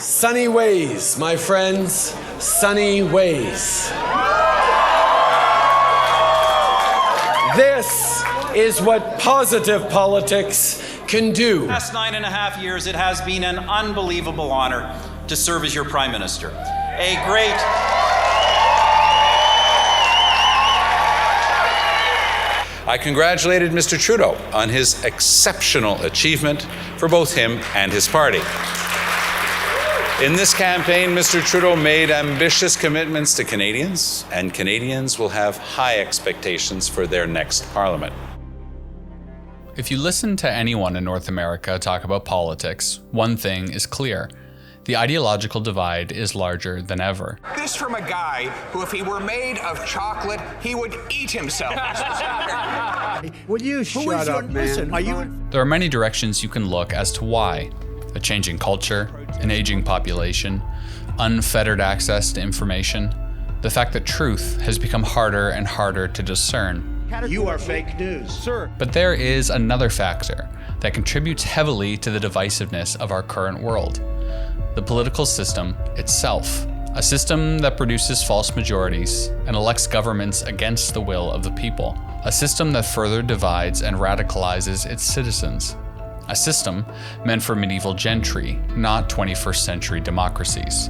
Sunny ways, my friends, sunny ways. This is what positive politics can do. The past 9.5 years, it has been an unbelievable honor to serve as your Prime Minister. I congratulated Mr. Trudeau on his exceptional achievement for both him and his party. In this campaign, Mr. Trudeau made ambitious commitments to Canadians, and Canadians will have high expectations for their next parliament. If you listen to anyone in North America talk about politics, one thing is clear. The ideological divide is larger than ever. This from a guy who, if he were made of chocolate, he would eat himself. Will you shut up, man? There are many directions you can look as to why. A changing culture, an aging population, unfettered access to information, the fact that truth has become harder and harder to discern. You are fake news, sir. But there is another factor that contributes heavily to the divisiveness of our current world. The political system itself. A system that produces false majorities and elects governments against the will of the people. A system that further divides and radicalizes its citizens. A system meant for medieval gentry, not 21st century democracies.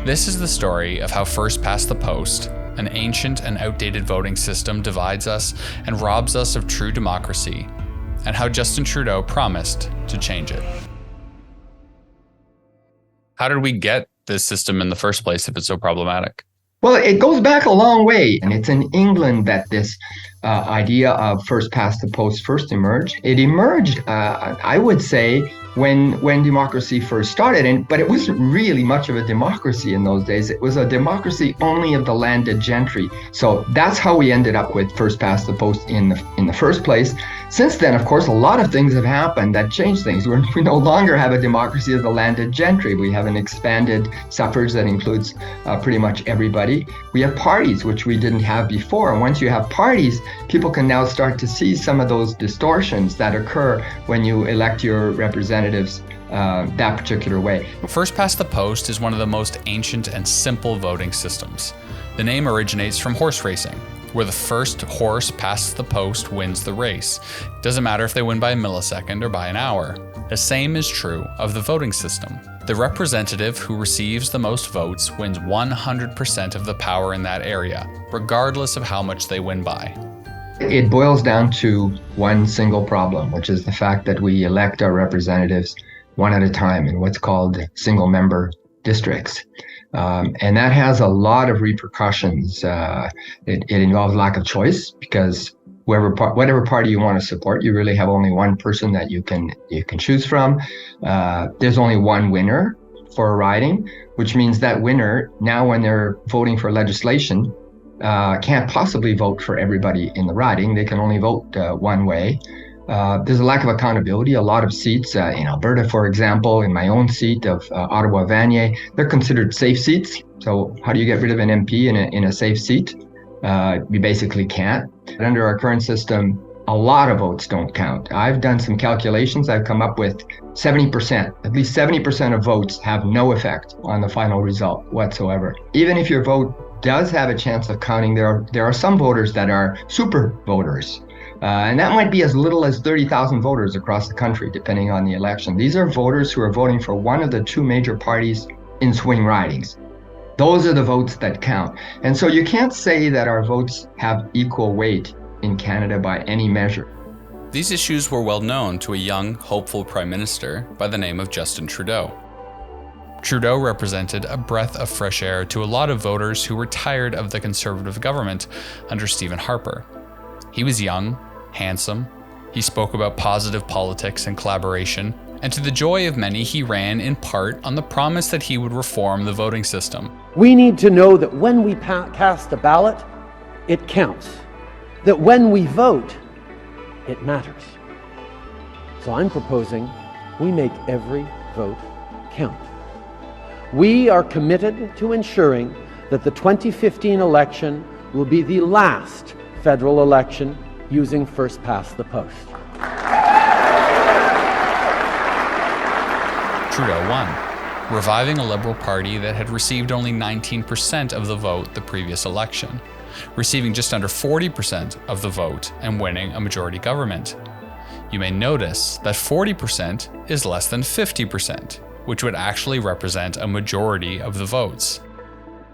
This is the story of how first past the post, an ancient and outdated voting system, divides us and robs us of true democracy, and how Justin Trudeau promised to change it. How did we get this system in the first place if it's so problematic? Well, it goes back a long way, and it's in England that this idea of first past the post first emerged. It emerged, I would say, when democracy first started, but it wasn't really much of a democracy in those days. It was a democracy only of the landed gentry. So that's how we ended up with first past the post in the first place. Since then, of course, a lot of things have happened that changed things. We no longer have a democracy of the landed gentry. We have an expanded suffrage that includes pretty much everybody. We have parties, which we didn't have before. And once you have parties, people can now start to see some of those distortions that occur when you elect your representatives that particular way. First past the post is one of the most ancient and simple voting systems. The name originates from horse racing, where the first horse past the post wins the race. It doesn't matter if they win by a millisecond or by an hour. The same is true of the voting system. The representative who receives the most votes wins 100% of the power in that area, regardless of how much they win by. It boils down to one single problem, which is the fact that we elect our representatives one at a time in what's called single-member districts. And that has a lot of repercussions. It involves lack of choice, because whatever party you want to support, you really have only one person that you can choose from. There's only one winner for a riding, which means that winner, now when they're voting for legislation, can't possibly vote for everybody in the riding. They can only vote one way. There's a lack of accountability. A lot of seats in Alberta, for example, in my own seat of Ottawa-Vanier, they're considered safe seats. So how do you get rid of an MP in a safe seat? You basically can't. Under our current system, a lot of votes don't count. I've done some calculations. I've come up with 70%. At least 70% of votes have no effect on the final result whatsoever. Even if your vote does have a chance of counting, there are some voters that are super voters. And that might be as little as 30,000 voters across the country, depending on the election. These are voters who are voting for one of the two major parties in swing ridings. Those are the votes that count. And so you can't say that our votes have equal weight in Canada by any measure. These issues were well known to a young, hopeful Prime Minister by the name of Justin Trudeau. Trudeau represented a breath of fresh air to a lot of voters who were tired of the Conservative government under Stephen Harper. He was young, handsome, he spoke about positive politics and collaboration, and to the joy of many, he ran in part on the promise that he would reform the voting system. We need to know that when we cast a ballot, it counts. That when we vote, it matters. So I'm proposing we make every vote count. We are committed to ensuring that the 2015 election will be the last federal election using first past the post. Trudeau won. reviving a Liberal Party that had received only 19% of the vote the previous election, receiving just under 40% of the vote and winning a majority government. You may notice that 40% is less than 50%, which would actually represent a majority of the votes.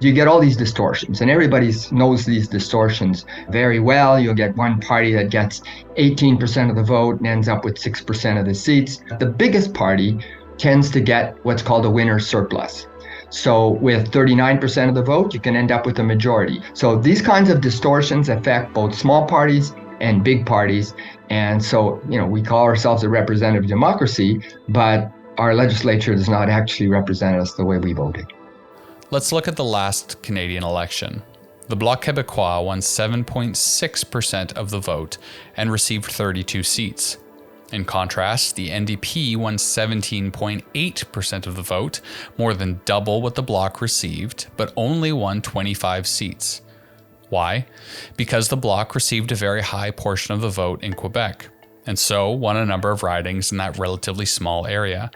You get all these distortions, and everybody knows these distortions very well. You'll get one party that gets 18% of the vote and ends up with 6% of the seats. The biggest party tends to get what's called a winner's surplus. So with 39% of the vote, you can end up with a majority. So these kinds of distortions affect both small parties and big parties. And so, we call ourselves a representative democracy, but our legislature does not actually represent us the way we voted. Let's look at the last Canadian election. The Bloc Québécois won 7.6% of the vote and received 32 seats. In contrast, the NDP won 17.8% of the vote, more than double what the Bloc received, but only won 25 seats. Why? Because the Bloc received a very high portion of the vote in Quebec, and so won a number of ridings in that relatively small area.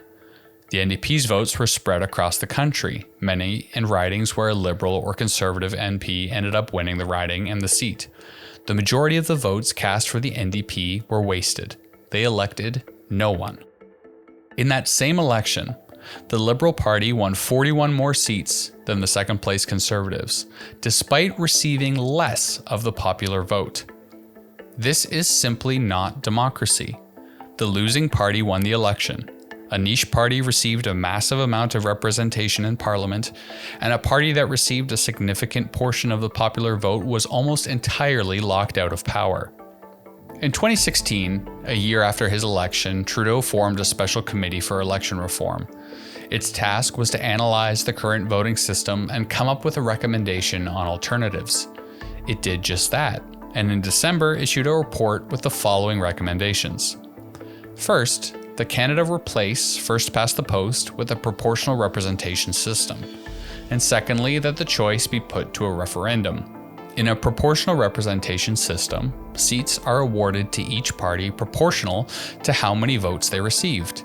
The NDP's votes were spread across the country, many in ridings where a Liberal or Conservative MP ended up winning the riding and the seat. The majority of the votes cast for the NDP were wasted. They elected no one. In that same election, the Liberal Party won 41 more seats than the second-place Conservatives, despite receiving less of the popular vote. This is simply not democracy. The losing party won the election. A niche party received a massive amount of representation in Parliament, and a party that received a significant portion of the popular vote was almost entirely locked out of power. In 2016, a year after his election, Trudeau formed a special committee for election reform. Its task was to analyze the current voting system and come up with a recommendation on alternatives. It did just that, and in December issued a report with the following recommendations. First, that Canada replace first past the post with a proportional representation system. And secondly, that the choice be put to a referendum. In a proportional representation system, seats are awarded to each party proportional to how many votes they received.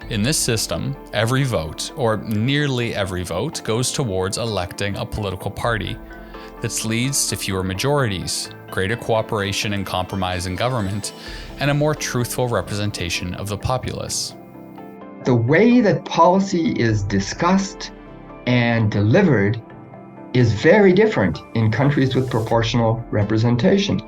In this system, every vote, or nearly every vote, goes towards electing a political party. This leads to fewer majorities, greater cooperation and compromise in government, and a more truthful representation of the populace. The way that policy is discussed and delivered is very different in countries with proportional representation.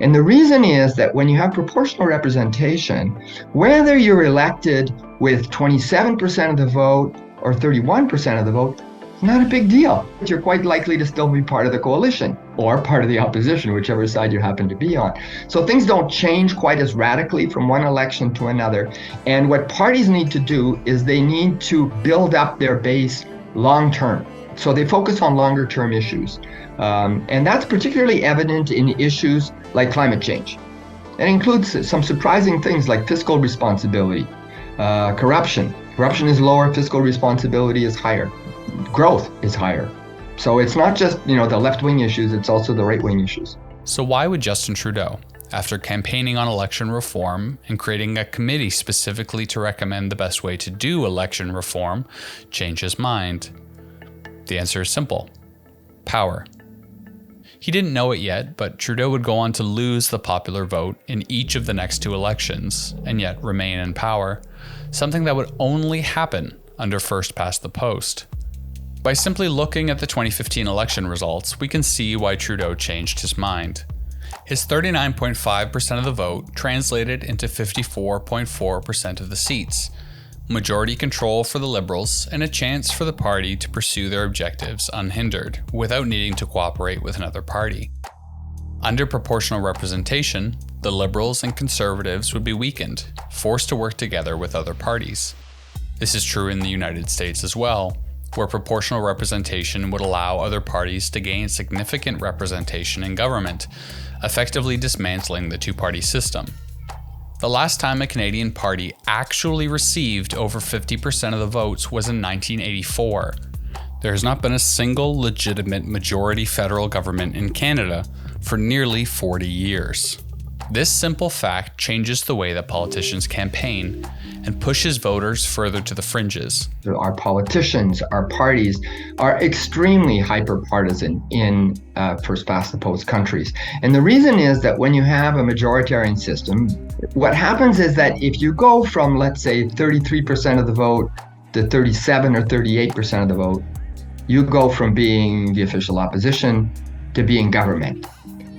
And the reason is that when you have proportional representation, whether you're elected with 27% of the vote or 31% of the vote, it's not a big deal. You're quite likely to still be part of the coalition or part of the opposition, whichever side you happen to be on. So things don't change quite as radically from one election to another. And what parties need to do is they need to build up their base long term. So they focus on longer term issues. And that's particularly evident in issues like climate change. It includes some surprising things like fiscal responsibility, corruption. Corruption is lower, fiscal responsibility is higher. Growth is higher. So it's not just, the left-wing issues, it's also the right-wing issues. So why would Justin Trudeau, after campaigning on election reform and creating a committee specifically to recommend the best way to do election reform, change his mind? The answer is simple: power. He didn't know it yet, but Trudeau would go on to lose the popular vote in each of the next two elections, and yet remain in power, something that would only happen under first past the post. By simply looking at the 2015 election results, we can see why Trudeau changed his mind. His 39.5% of the vote translated into 54.4% of the seats, majority control for the Liberals, and a chance for the party to pursue their objectives unhindered, without needing to cooperate with another party. Under proportional representation, the Liberals and Conservatives would be weakened, forced to work together with other parties. This is true in the United States as well, where proportional representation would allow other parties to gain significant representation in government, effectively dismantling the two-party system. The last time a Canadian party actually received over 50% of the votes was in 1984. There has not been a single legitimate majority federal government in Canada for nearly 40 years. This simple fact changes the way that politicians campaign and pushes voters further to the fringes. Our politicians, our parties are extremely hyper-partisan in first-past-the-post countries. And the reason is that when you have a majoritarian system, what happens is that if you go from, let's say, 33% of the vote to 37 or 38% of the vote, you go from being the official opposition to being government.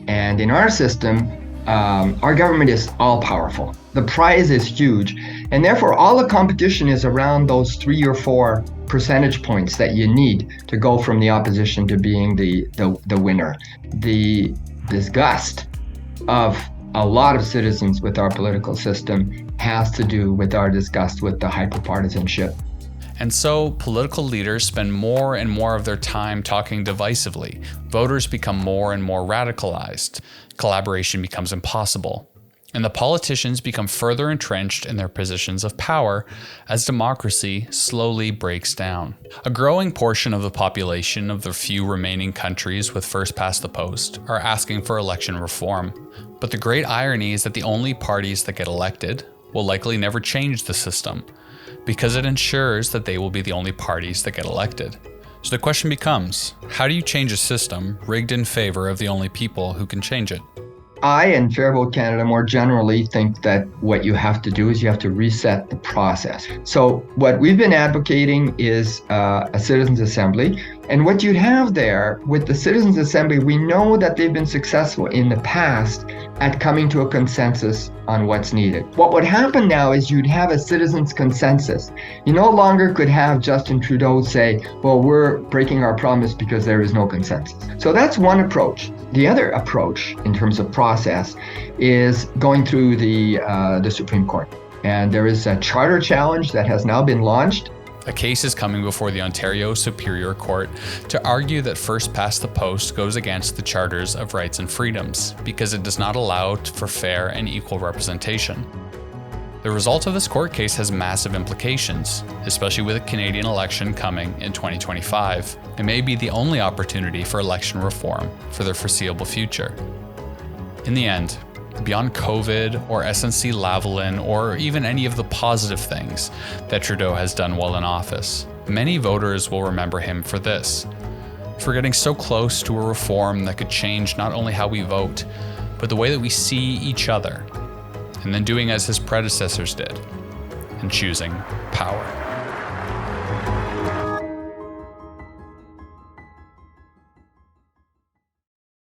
And in our system, our government is all-powerful. The prize is huge, and therefore all the competition is around those 3 or 4 percentage points that you need to go from the opposition to being the winner. The disgust of a lot of citizens with our political system has to do with our disgust with the hyperpartisanship. And so, political leaders spend more and more of their time talking divisively. Voters become more and more radicalized. Collaboration becomes impossible. And the politicians become further entrenched in their positions of power as democracy slowly breaks down. A growing portion of the population of the few remaining countries with first past the post are asking for election reform. But the great irony is that the only parties that get elected will likely never change the system, because it ensures that they will be the only parties that get elected. So the question becomes, how do you change a system rigged in favor of the only people who can change it? I and Fair Vote Canada more generally think that what you have to do is you have to reset the process. So what we've been advocating is a citizens' assembly. And what you'd have there with the citizens' assembly, we know that they've been successful in the past at coming to a consensus on what's needed. What would happen now is you'd have a citizens' consensus. You no longer could have Justin Trudeau say, well, we're breaking our promise because there is no consensus. So that's one approach. The other approach in terms of process is going through the Supreme Court. And there is a charter challenge that has now been launched. A case is coming before the Ontario Superior Court to argue that first past the post goes against the Charters of Rights and Freedoms because it does not allow for fair and equal representation. The result of this court case has massive implications, especially with a Canadian election coming in 2025. It may be the only opportunity for election reform for the foreseeable future. In the end, beyond COVID or SNC-Lavalin or even any of the positive things that Trudeau has done while in office, many voters will remember him for this, for getting so close to a reform that could change not only how we vote, but the way that we see each other, and then doing as his predecessors did, and choosing power.